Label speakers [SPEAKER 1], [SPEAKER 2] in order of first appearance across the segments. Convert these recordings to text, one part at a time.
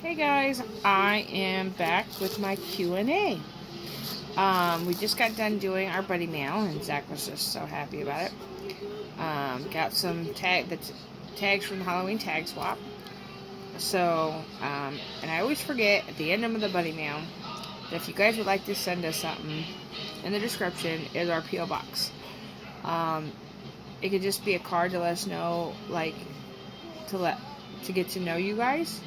[SPEAKER 1] Hey guys, I am back with my Q&A. We just got done doing our buddy mail, and Zach was just so happy about it. Got some tags from the Halloween tag swap. So, and I always forget at the end of the buddy mail that if you guys would like to send us something, in the description is our P.O. box. It could just be a card to let us know, to get to know you guys.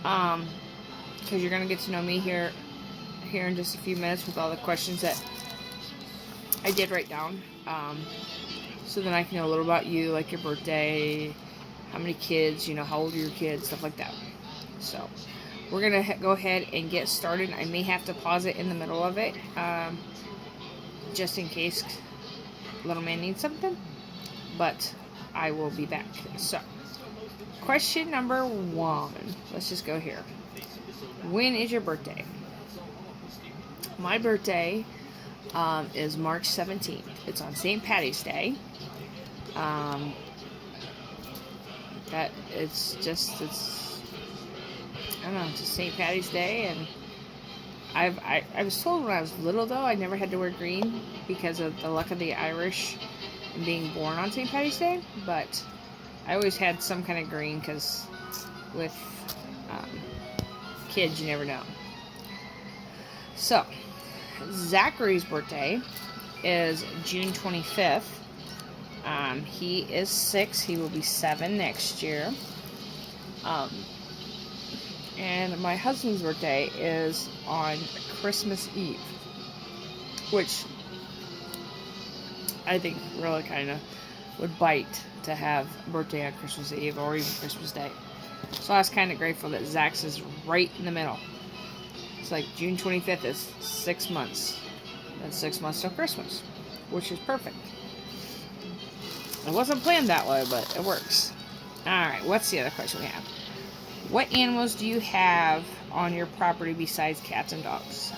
[SPEAKER 1] Because you're gonna get to know me here in just a few minutes with all the questions that I did write down. So then I can know a little about you, like your birthday, how many kids, how old are your kids, stuff like that. So we're gonna go ahead and get started. I may have to pause it in the middle of it, just in case little man needs something. But I will be back. So, question number 1. Let's just go here. When is your birthday? My birthday is March 17th. It's on St. Patty's Day. It's just St. Patty's Day, and I was told when I was little, though, I never had to wear green because of the luck of the Irish and being born on St. Patty's Day, but I always had some kind of green because with kids, you never know. So, Zachary's birthday is June 25th. He is 6. He will be 7 next year. And my husband's birthday is on Christmas Eve, which I think really kind of would bite to have a birthday on Christmas Eve or even Christmas Day. So I was kind of grateful that Zach's is right in the middle. It's like June 25th is 6 months. That's 6 months till Christmas, which is perfect. It wasn't planned that way, but it works. Alright, what's the other question we have? What animals do you have on your property besides cats and dogs?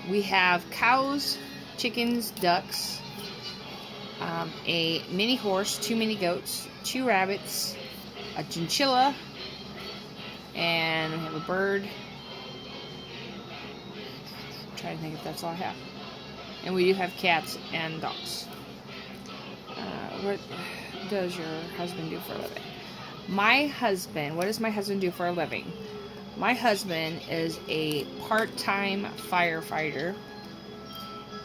[SPEAKER 1] We have cows, chickens, ducks, a mini horse, 2 mini goats, 2 rabbits, a chinchilla, and we have a bird. I'm trying to think if that's all I have. And we do have cats and dogs. What does your husband do for a living? What does my husband do for a living? My husband is a part-time firefighter,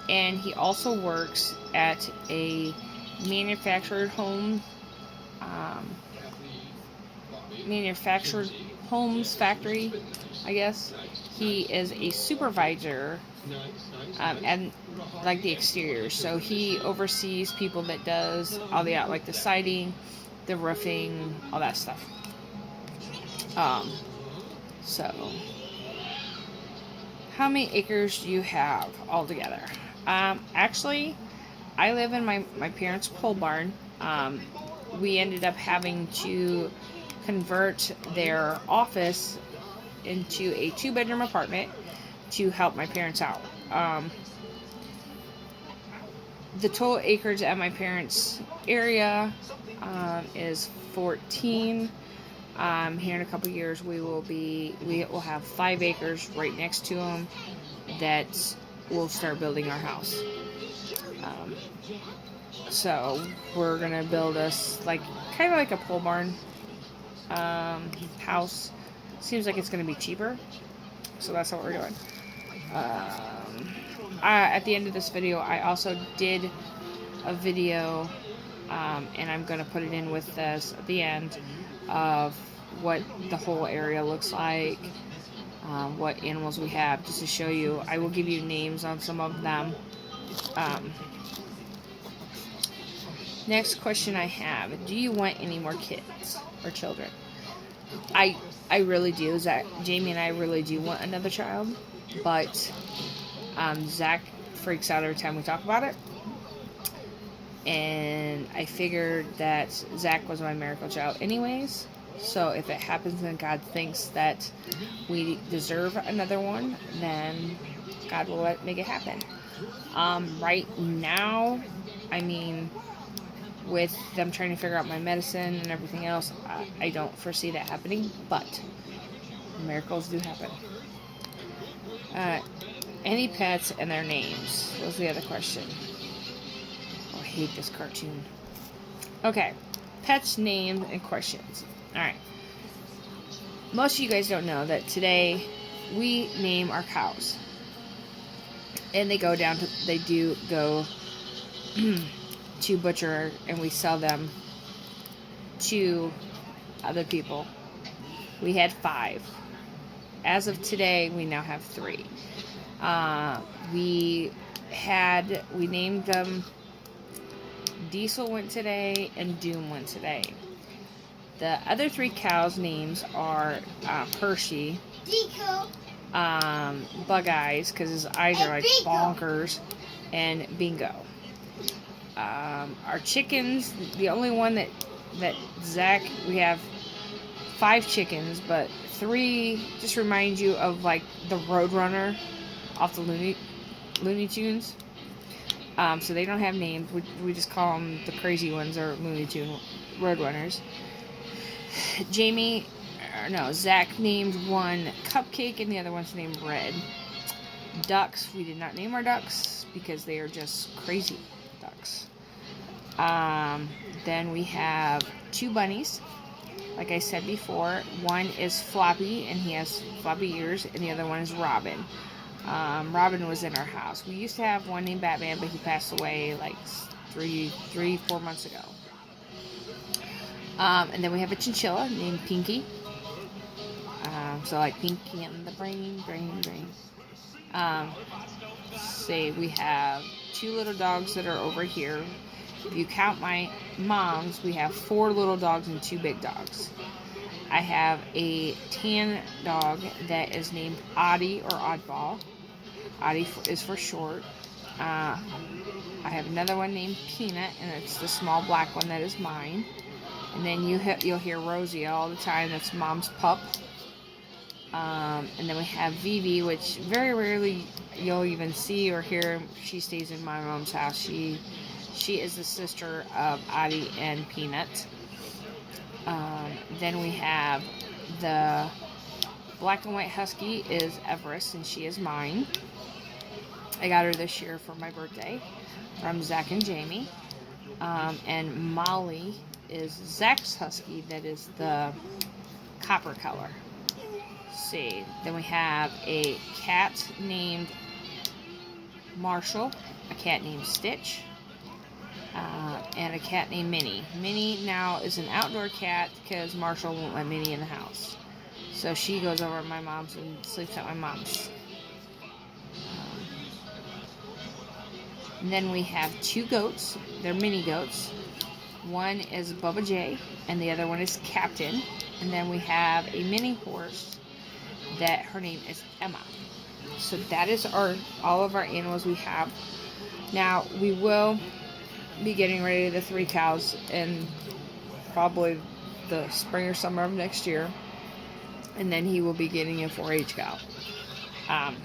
[SPEAKER 1] and he also works at a manufactured homes factory, I guess. He is a supervisor, and like the exterior. So he oversees people that does all the like the siding, the roofing, all that stuff. So how many acres do you have altogether? Actually, I live in my parents' pole barn. We ended up having to convert their office into a 2-bedroom apartment to help my parents out. The total acreage at my parents' area is 14. Here in a couple years, we will have 5 acres right next to them that we'll start building our house. So we're gonna build us kind of like a pole barn house. Seems like it's gonna be cheaper, so that's what we're doing. At the end of this video, I also did a video, and I'm gonna put it in with this at the end, of what the whole area looks like, what animals we have, just to show you. I will give you names on some of them. Next question I have: do you want any more kids or children? I really do. Jamie and I really do want another child, but Zach freaks out every time we talk about it. And I figured that Zach was my miracle child anyways. So if it happens and God thinks that we deserve another one, then God will make it happen. Right now, with them trying to figure out my medicine and everything else, I don't foresee that happening, but miracles do happen. Any pets and their names? That was the other question. Oh, I hate this cartoon. Okay, pets, names, and questions. Alright. Most of you guys don't know that today we name our cows. And they do go to butcher, and we sell them to other people. We had 5. As of today, we now have 3. We named them. Diesel went today, and Doom went today. The other 3 cows' names are Hershey, Bug Eyes, because his eyes are like bonkers, and Bingo. Our chickens, the only one that Zach, we have 5 chickens, but 3 just remind you of like the Roadrunner off the Looney Tunes. So they don't have names. We just call them the crazy ones, or Looney Tune Roadrunners. Zach named one Cupcake and the other one's named Red. Ducks, we did not name our ducks because they are just crazy ducks. Then we have 2 bunnies. Like I said before, one is Floppy and he has floppy ears, and the other one is Robin. Robin was in our house. We used to have one named Batman, but he passed away like 4 months ago. And then we have a chinchilla named Pinky. So like Pinky and the brain. We have 2 little dogs that are over here. If you count my mom's, we have 4 little dogs and 2 big dogs. I have a tan dog that is named Oddie or Oddball. Oddie is for short. I have another one named Peanut, and it's the small black one that is mine. And then you'll hear Rosie all the time. That's Mom's pup. And then we have Vivi, which very rarely you'll even see or hear. She stays in my mom's house. She is the sister of Oddie and Peanut. Then we have the black and white husky is Everest, and she is mine. I got her this year for my birthday from Zach and Jamie. And Molly is Zach's husky that is the copper color. Let's see. Then we have a cat named Marshall, a cat named Stitch, and a cat named Minnie. Minnie now is an outdoor cat because Marshall won't let Minnie in the house. So she goes over at my mom's and sleeps at my mom's. And then we have 2 goats. They're mini goats. One is Bubba J, and the other one is Captain. And then we have a mini horse that her name is Emma. So that is all of our animals we have. Now we will be getting ready the 3 cows in probably the spring or summer of next year, and then he will be getting a 4-H cow.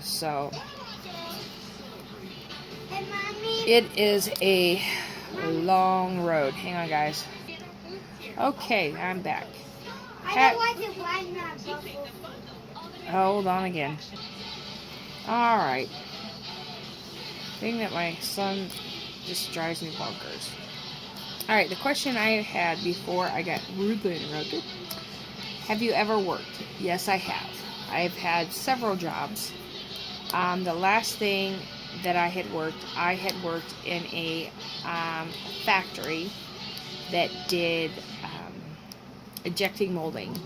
[SPEAKER 1] So it is a long road. Hang on, guys. Okay, I'm back. Hold on again. Alright. Thing that my son just drives me bonkers. Alright, the question I had before I got rudely interrupted. Have you ever worked? Yes, I have. I've had several jobs. The last thing that I had worked in a factory that did injecting molding.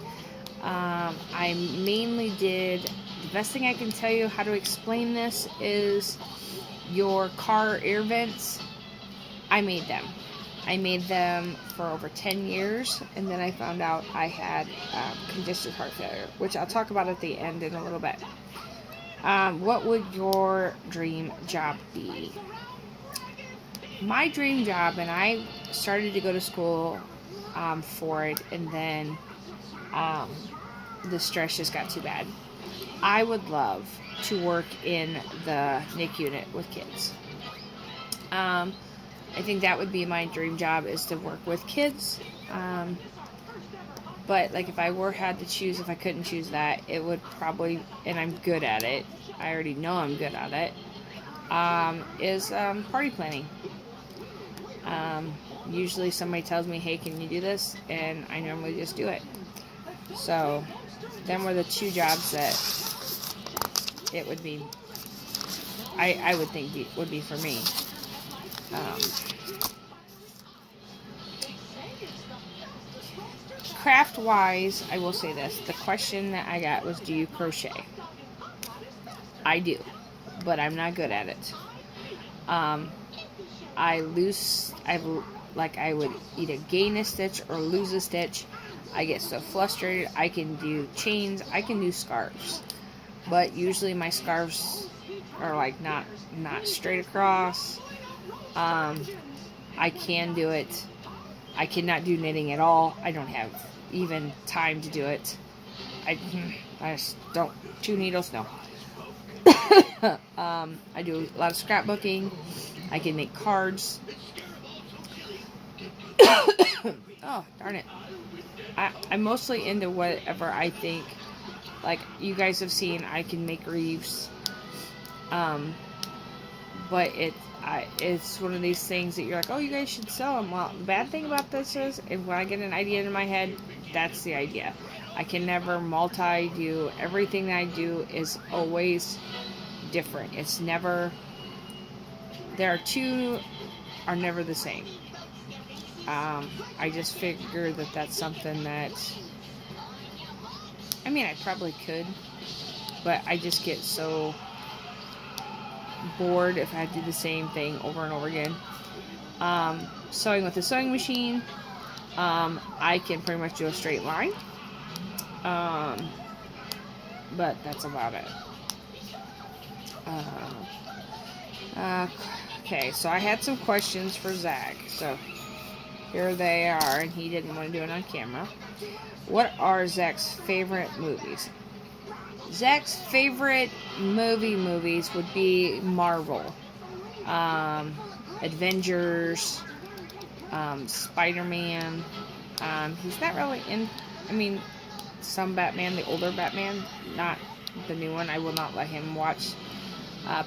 [SPEAKER 1] I mainly did, the best thing I can tell you how to explain this is your car air vents. I made them. I made them for over 10 years, and then I found out I had congestive heart failure, which I'll talk about at the end in a little bit. What would your dream job be? My dream job, and I started to go to school for it, and then the stress just got too bad. I would love to work in the NIC unit with kids. I think that would be my dream job, is to work with kids. But like if I had to choose, if I couldn't choose that, it would probably, and I'm good at it, I already know I'm good at it, is party planning. Usually somebody tells me, hey, can you do this? And I normally just do it. So them were the two jobs that it would be, I would think would be for me. Craft wise, I will say this. The question that I got was, do you crochet? I do, but I'm not good at it. I would either gain a stitch or lose a stitch. I get so frustrated. I can do chains, I can do scarves, but usually my scarves are like not straight across. I can do it. I cannot do knitting at all. I don't have even time to do it. I just don't. 2 needles, no. I do a lot of scrapbooking. I can make cards. Oh, darn it. I'm mostly into whatever I think. Like, you guys have seen, I can make wreaths. But it's one of these things that you're like, oh, you guys should sell them. Well, the bad thing about this is, when I get an idea in my head, that's the idea. I can never multi-do. Everything that I do is always different. It's never, two are never the same. I just figure that that's something that, I mean, I probably could, but I just get so bored if I do the same thing over and over again. Sewing with a sewing machine, I can pretty much do a straight line, but that's about it. Okay, so I had some questions for Zach, so here they are, and he didn't want to do it on camera. What are Zach's favorite movies? Zach's favorite movies would be Marvel, Avengers, Spider-Man. He's not really some Batman, the older Batman, not the new one. I will not let him watch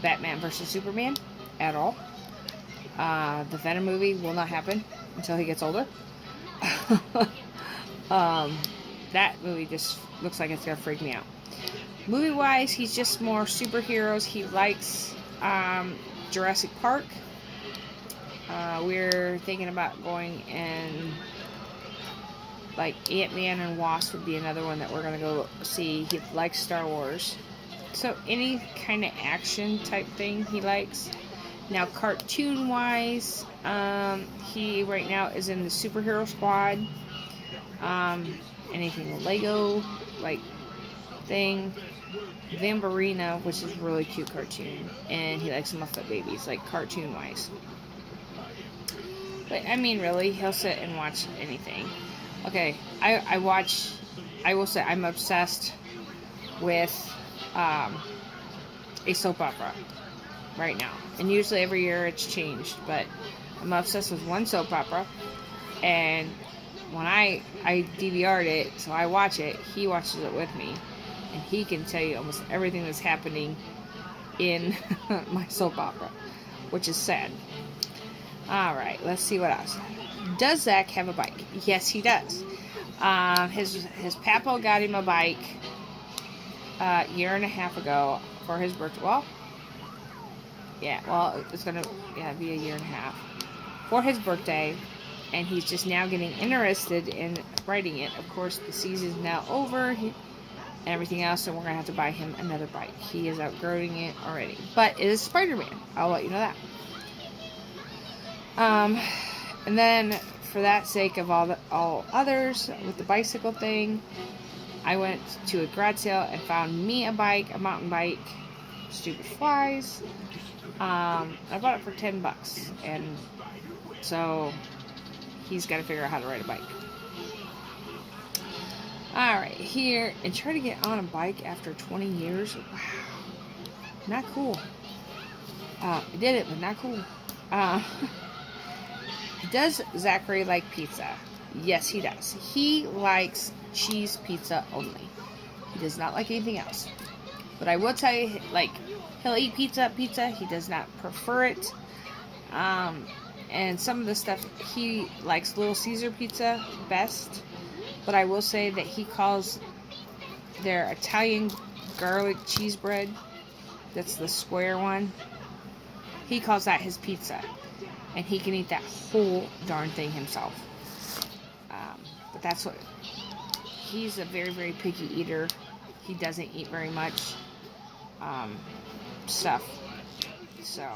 [SPEAKER 1] Batman vs. Superman at all. The Venom movie will not happen until he gets older. That movie just looks like it's gonna freak me out. Movie-wise, he's just more superheroes. He likes Jurassic Park. We're thinking about going, and like Ant-Man and Wasp would be another one that we're gonna go see. He likes Star Wars, so any kind of action type thing he likes. Now, cartoon-wise, he right now is in the Superhero Squad. Anything Lego like thing. Vampirina, which is a really cute cartoon, and he likes Muppet Babies, like cartoon-wise. But I mean, really, he'll sit and watch anything. Okay, I will say I'm obsessed with a soap opera right now, and usually every year it's changed, but I'm obsessed with one soap opera, and when I DVR'd it, so I watch it, he watches it with me, and he can tell you almost everything that's happening in my soap opera, which is sad. Alright, let's see what else. Does Zach have a bike? Yes, he does. His papo got him a bike a year and a half ago for his birthday. Well, it's going to be a year and a half for his birthday, and he's just now getting interested in riding it. Of course, the season's now over and everything else, so we're going to have to buy him another bike. He is outgrowing it already. But it is Spider-Man. I'll let you know that. And then, for that sake of all others, with the bicycle thing, I went to a garage sale and found me a bike, a mountain bike. Stupid flies. I bought it for $10, and so he's got to figure out how to ride a bike. Alright, here, and try to get on a bike after 20 years. Wow. Not cool. I did it, but not cool. Does Zachary like pizza? Yes, he does. He likes cheese pizza only. He does not like anything else. But I will tell you, like, he'll eat pizza. He does not prefer it. And some of the stuff, he likes Little Caesar pizza best. But I will say that he calls their Italian garlic cheese bread, that's the square one, he calls that his pizza. And he can eat that whole darn thing himself. But that's what... He's a very, very picky eater. He doesn't eat very much stuff. So,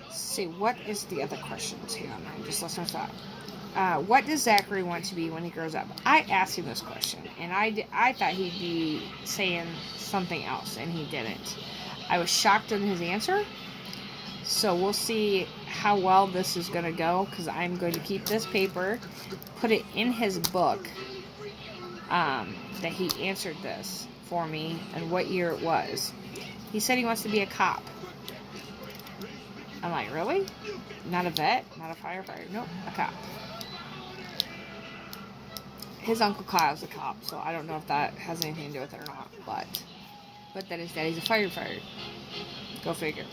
[SPEAKER 1] let's see, what is the other questions here? I'm just listening to that. What does Zachary want to be when he grows up? I asked him this question, and I thought he'd be saying something else, and he didn't. I was shocked in his answer. So we'll see how well this is going to go, because I'm going to keep this paper, put it in his book, that he answered this for me, and what year it was. He said he wants to be a cop. I'm like, really? Not a vet? Not a firefighter? Nope, a cop. His Uncle Kyle's a cop, so I don't know if that has anything to do with it or not, but then his daddy's a firefighter. Go figure.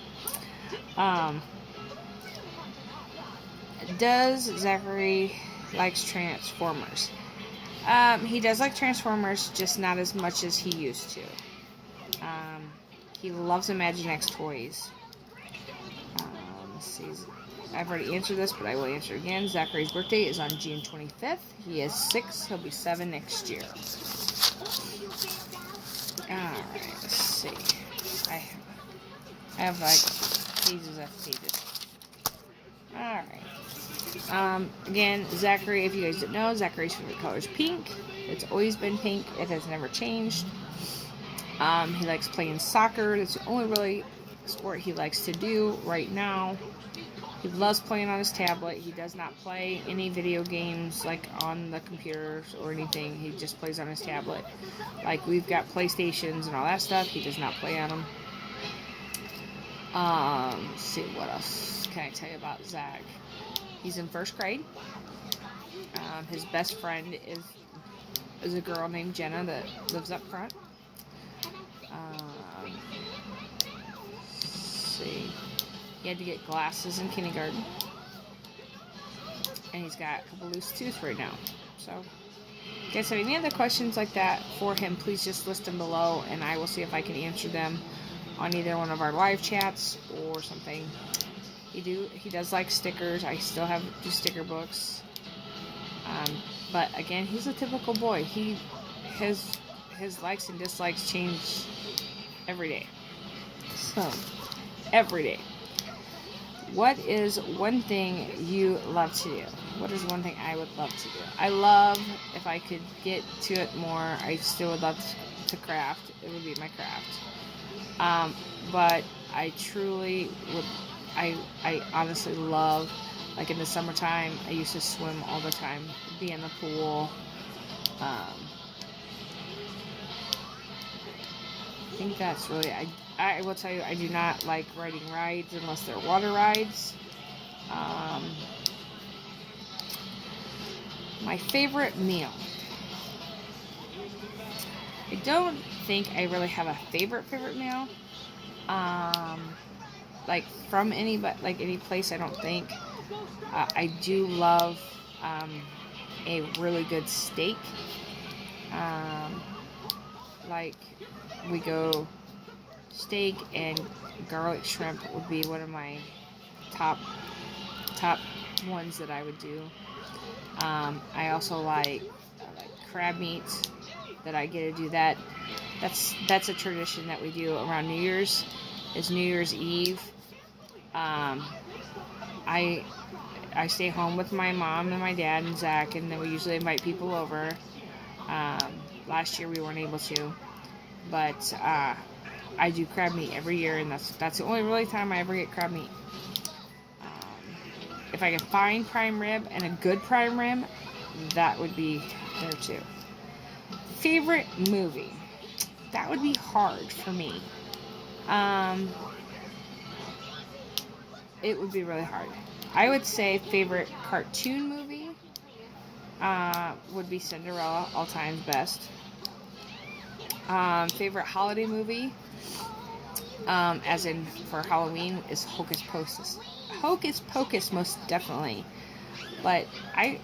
[SPEAKER 1] Does Zachary likes Transformers? He does like Transformers, just not as much as he used to. He loves Imaginext toys. Let's see. I've already answered this, but I will answer again. Zachary's birthday is on June 25th. He is 6. He'll be 7 next year. Alright, let's see. I have like pages after pages. Alright. Again, Zachary, if you guys didn't know, Zachary's favorite color is pink. It's always been pink. It has never changed. He likes playing soccer. That's the only really sport he likes to do right now. He loves playing on his tablet. He does not play any video games like on the computers or anything. He just plays on his tablet. Like, we've got PlayStations and all that stuff. He does not play on them. Let's see, what else can I tell you about Zach? He's in 1st grade. His best friend is a girl named Jenna that lives up front. Let's see. He had to get glasses in kindergarten. And he's got a couple loose teeth right now. So, if you guys have any other questions like that for him, please just list them below, and I will see if I can answer them on either one of our live chats or something. He does like stickers. I still do sticker books. But again, he's a typical boy. His likes and dislikes change every day. So, every day. What is one thing you love to do? What is one thing I would love to do? I love, if I could get to it more, I still would love to craft. It would be my craft. But I truly would, I honestly love, like in the summertime, I used to swim all the time, be in the pool. I think that's really, I will tell you, I do not like riding rides unless they're water rides. My favorite meal. I don't think I really have a favorite meal. Like from any place, I don't think. I do love a really good steak. Like we go steak and garlic shrimp would be one of my top ones that I would do. I also like crab meats that I get to do that. That's a tradition that we do around New Year's. Is New Year's Eve. I stay home with my mom and my dad and Zach, and then we usually invite people over. Last year we weren't able to, but I do crab meat every year, and that's the only really time I ever get crab meat. If I can find prime rib and a good prime rib, that would be there too. Favorite movie? That would be hard for me. It would be really hard. I would say favorite cartoon movie would be Cinderella, all time's best. Favorite holiday movie, as in for Halloween, is Hocus Pocus. Hocus Pocus, most definitely. But I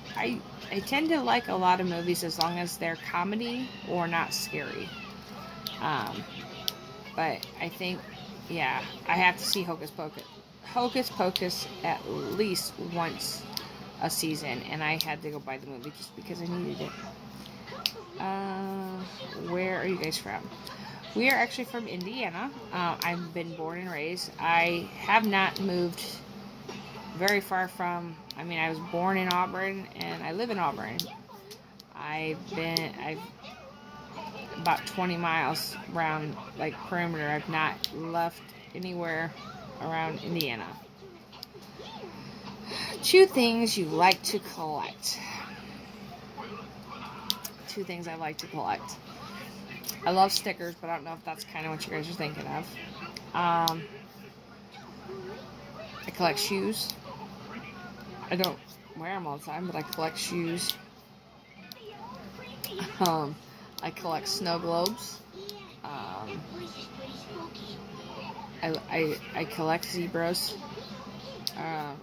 [SPEAKER 1] tend to like a lot of movies as long as they're comedy or not scary. But I think, yeah, I have to see Hocus Pocus. Hocus Pocus at least once a season, and I had to go buy the movie just because I needed it. Where are you guys from? We are actually from Indiana. I've been born and raised. I have not moved very far from. I mean, I was born in Auburn, and I live in Auburn. I've about 20 miles around, like, perimeter. I've not left anywhere around Indiana. 2 things you like to collect. 2 things I like to collect. I love stickers, but I don't know if that's kind of what you guys are thinking of. I collect shoes. I don't wear them all the time, but I collect shoes. I collect snow globes. I collect zebras.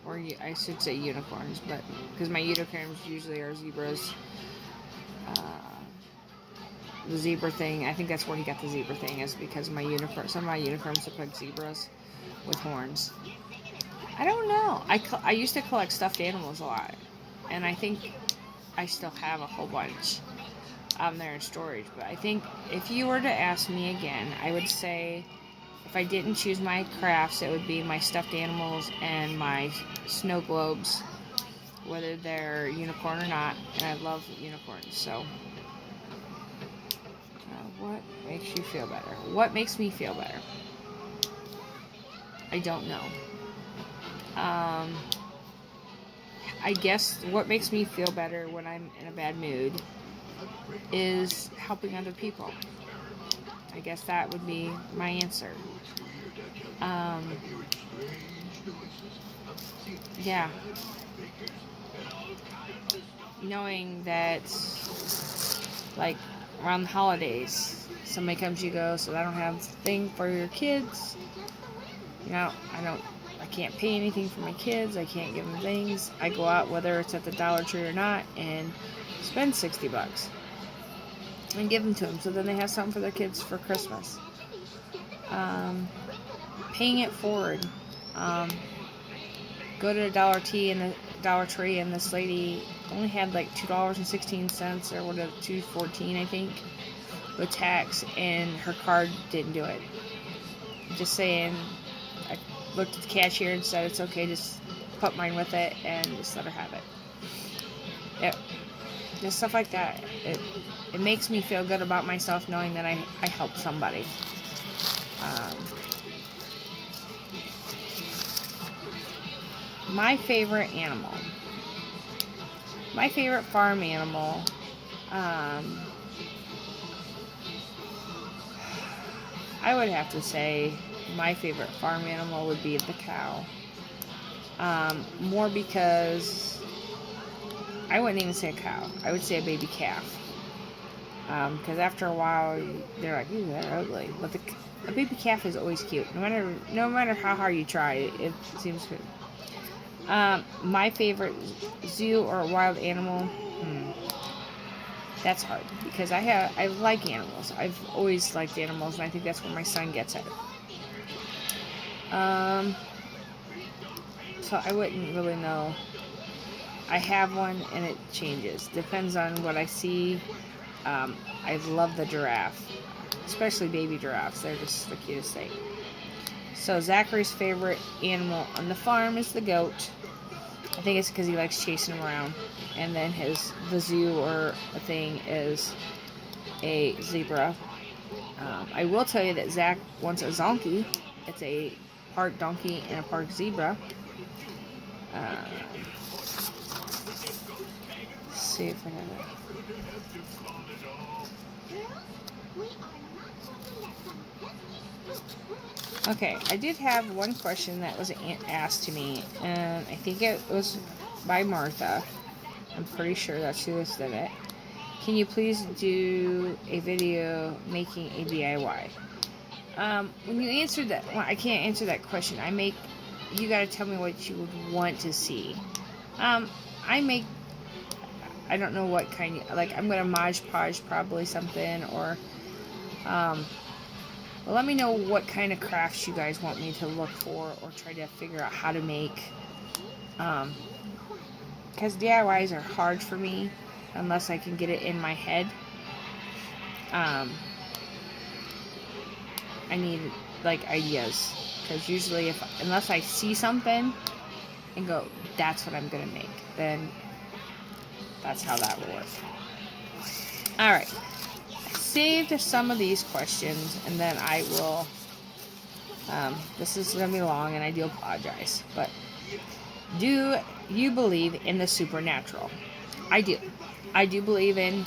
[SPEAKER 1] Or I should say unicorns, but because my unicorns usually are zebras. The zebra thing, I think that's where he got the zebra thing, is because my unicorn. Some of my unicorns look like zebras with horns. I don't know. I used to collect stuffed animals a lot, and I think I still have a whole bunch there in storage. But I think if you were to ask me again, I would say if I didn't choose my crafts, it would be my stuffed animals and my snow globes, whether they're unicorn or not. And I love unicorns. So, what makes you feel better? What makes me feel better? I don't know. I guess what makes me feel better when I'm in a bad mood is helping other people. I guess that would be my answer. Yeah. Knowing that, like, around the holidays, somebody comes, you go, so I don't have a thing for your kids. You know, I can't pay anything for my kids. I can't give them things. I go out, whether it's at the Dollar Tree or not, and spend $60 and give them to them, so then they have something for their kids for Christmas. Paying it forward. Go to the Dollar Tree, and this lady only had like $2.16 or whatever, $2.14 I think, with tax, and her card didn't do it. Just saying, I looked at the cashier and said it's okay, just put mine with it and just let her have it. Yep. Just stuff like that. It makes me feel good about myself knowing that I helped somebody. My favorite animal. My favorite farm animal. I would have to say my favorite farm animal would be the cow. More because I wouldn't even say a cow. I would say a baby calf. Because after a while, they're like, ooh, they're ugly. But a baby calf is always cute. No matter how hard you try, it seems good. My favorite zoo or wild animal, that's hard because I like animals. I've always liked animals, and I think that's where my son gets it. So I wouldn't really know. I have one, and it changes. Depends on what I see. I love the giraffe, especially baby giraffes. They're just the cutest thing. So Zachary's favorite animal on the farm is the goat. I think it's because he likes chasing them around. And then the zoo or a thing is a zebra. I will tell you that Zach wants a zonkey. It's a part donkey and a part zebra. Let's see if I have it. Okay, I did have one question that was asked to me, and I think it was by Martha. I'm pretty sure that's who did it. Can you please do a video making a DIY? When you answer that, well, I can't answer that question. You gotta tell me what you would want to see. I don't know what kind, like, I'm gonna Mod Podge probably something, or, well, let me know what kind of crafts you guys want me to look for, or try to figure out how to make, because DIYs are hard for me, unless I can get it in my head. I need, like, ideas, because usually unless I see something and go, that's what I'm gonna make, then that's how that will work. Alright, I saved some of these questions, and then I will, this is gonna be long, and I do apologize, but do you believe in the supernatural? I do. I do believe in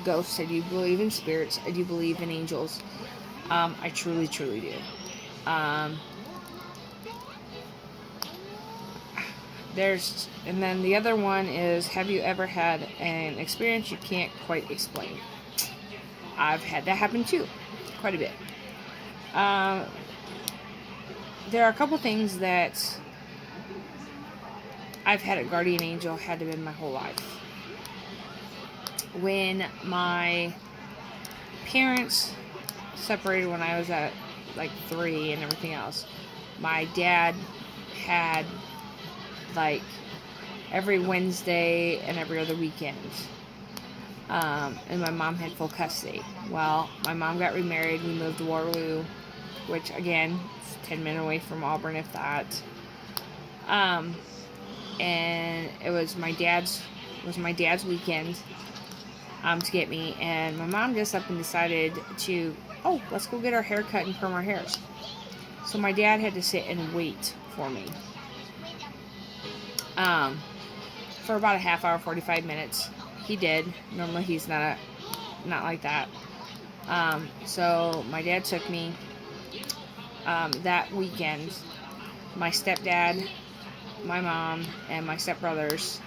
[SPEAKER 1] ghosts. I do believe in spirits. I do believe in angels. I truly, truly do. And then the other one is, have you ever had an experience you can't quite explain? I've had that happen too, quite a bit. There are a couple things that I've had a guardian angel had to have been my whole life. When my parents separated when I was at like 3 and everything else, my dad had like every Wednesday and every other weekend, and my mom had full custody. Well, my mom got remarried. We moved to Waterloo, which again is 10 minutes away from Auburn, if that. And it was my dad's weekend to get me, and my mom just up and decided to, let's go get our hair cut and perm our hairs. So my dad had to sit and wait for me for about a half hour, 45 minutes. He did. Normally he's not like that. So my dad took me that weekend. My stepdad, my mom, and my stepbrothers.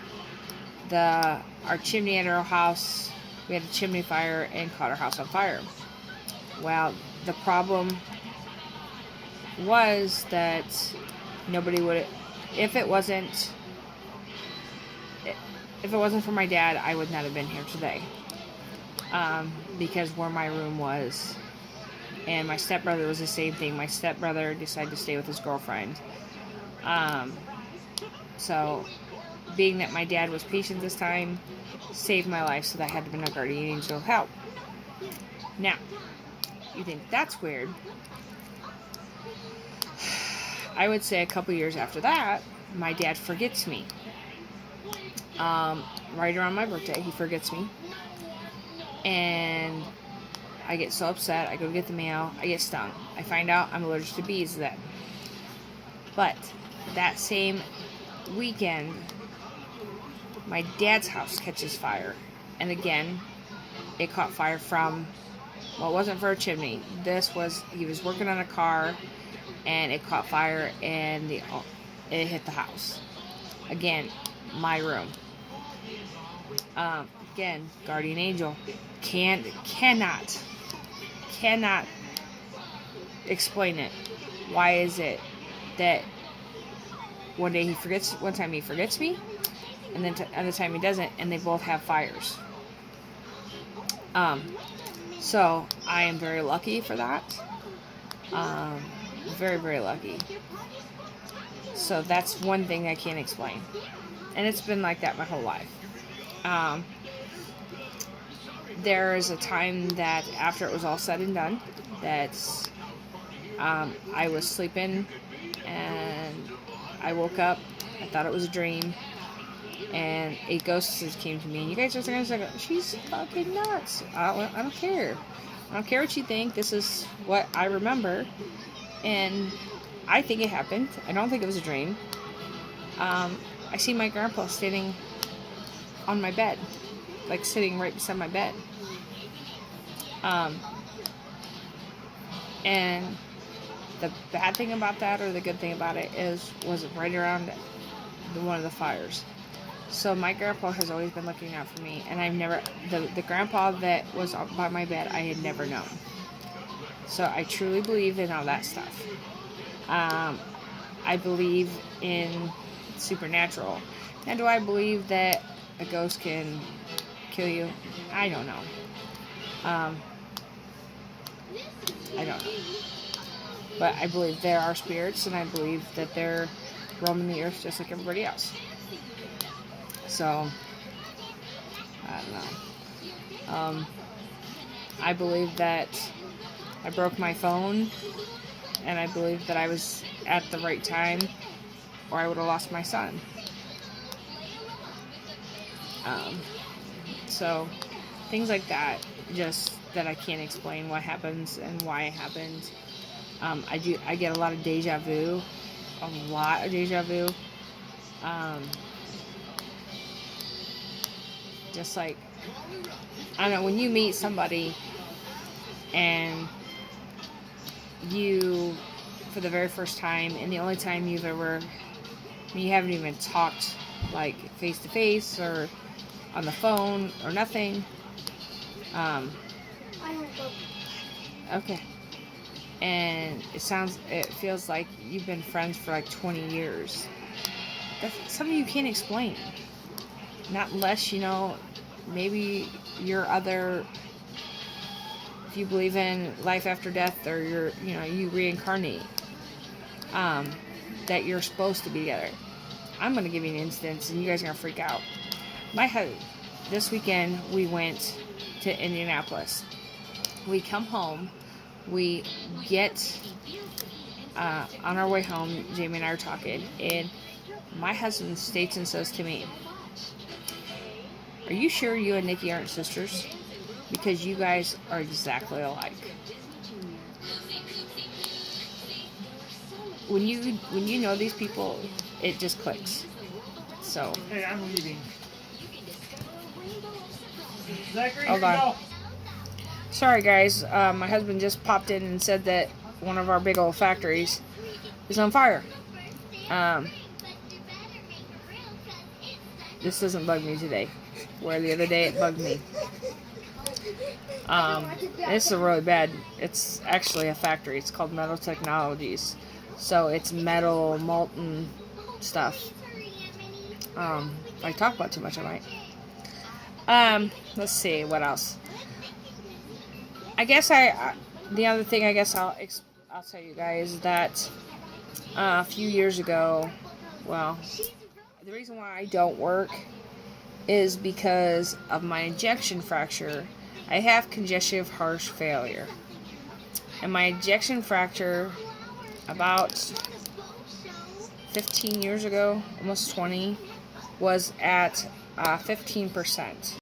[SPEAKER 1] Our chimney at our house, we had a chimney fire and caught our house on fire. Well, the problem was that nobody would, if it wasn't for my dad, I would not have been here today. Because where my room was, and my stepbrother was the same thing. My stepbrother decided to stay with his girlfriend. So, being that my dad was patient this time, saved my life, so that had to be a guardian angel help. Now, you think that's weird? I would say a couple years after that, my dad forgets me. Right around my birthday, he forgets me. And I get so upset. I go get the mail. I get stung. I find out I'm allergic to bees then. But that same weekend, my dad's house catches fire. And again, it caught fire from, well, it wasn't for a chimney. He was working on a car, and it caught fire, and it hit the house. Again, my room. Again, guardian angel cannot explain it. Why is it that one time he forgets me, and then other time he doesn't, and they both have fires? So I am very lucky for that. Very, very lucky. So that's one thing I can't explain. And it's been like that my whole life. There is a time that after it was all said and done, that I was sleeping and I woke up. I thought it was a dream, and a ghost came to me. And you guys are going to say, she's fucking nuts. I don't care. I don't care what you think. This is what I remember, and I think it happened. I don't think it was a dream. I see my grandpa standing on my bed, like sitting right beside my bed. And the bad thing about that, or the good thing about it, was right around one of the fires. So my grandpa has always been looking out for me, and I've never, the grandpa that was by my bed, I had never known. So I truly believe in all that stuff. I believe in supernatural. And do I believe that a ghost can kill you? I don't know. I don't know. But I believe there are spirits, and I believe that they're roaming the earth just like everybody else. So, I don't know. I believe that I broke my phone, and I believe that I was at the right time, or I would have lost my son. So, things like that, just that I can't explain what happens and why it happened. I get a lot of deja vu. Just like, I don't know, when you meet somebody and you, for the very first time, and the only time you haven't even talked like face to face or on the phone or nothing. Okay. And it feels like you've been friends for like 20 years. That's something you can't explain. Not unless, maybe if you believe in life after death, or you reincarnate, that you're supposed to be together. I'm going to give you an instance, and you guys are going to freak out. This weekend, we went to Indianapolis. We come home. We get, on our way home, Jamie and I are talking, and my husband states and says to me, "Are you sure you and Nikki aren't sisters? Because you guys are exactly alike." When you know these people, it just clicks. So.
[SPEAKER 2] Hey, I'm leaving.
[SPEAKER 1] Hold on. Sorry, guys. My husband just popped in and said that one of our big old factories is on fire. This doesn't bug me today, where the other day it bugged me. This is really bad. It's actually a factory. It's called Metal Technologies. So it's metal, molten stuff. If I talk about too much, I might. Let's see, what else? I guess the other thing I'll tell you guys is that a few years ago, well, the reason why I don't work is because of my ejection fracture. I have congestive heart failure. And my ejection fracture, about 15 years ago, almost 20, was at 15%.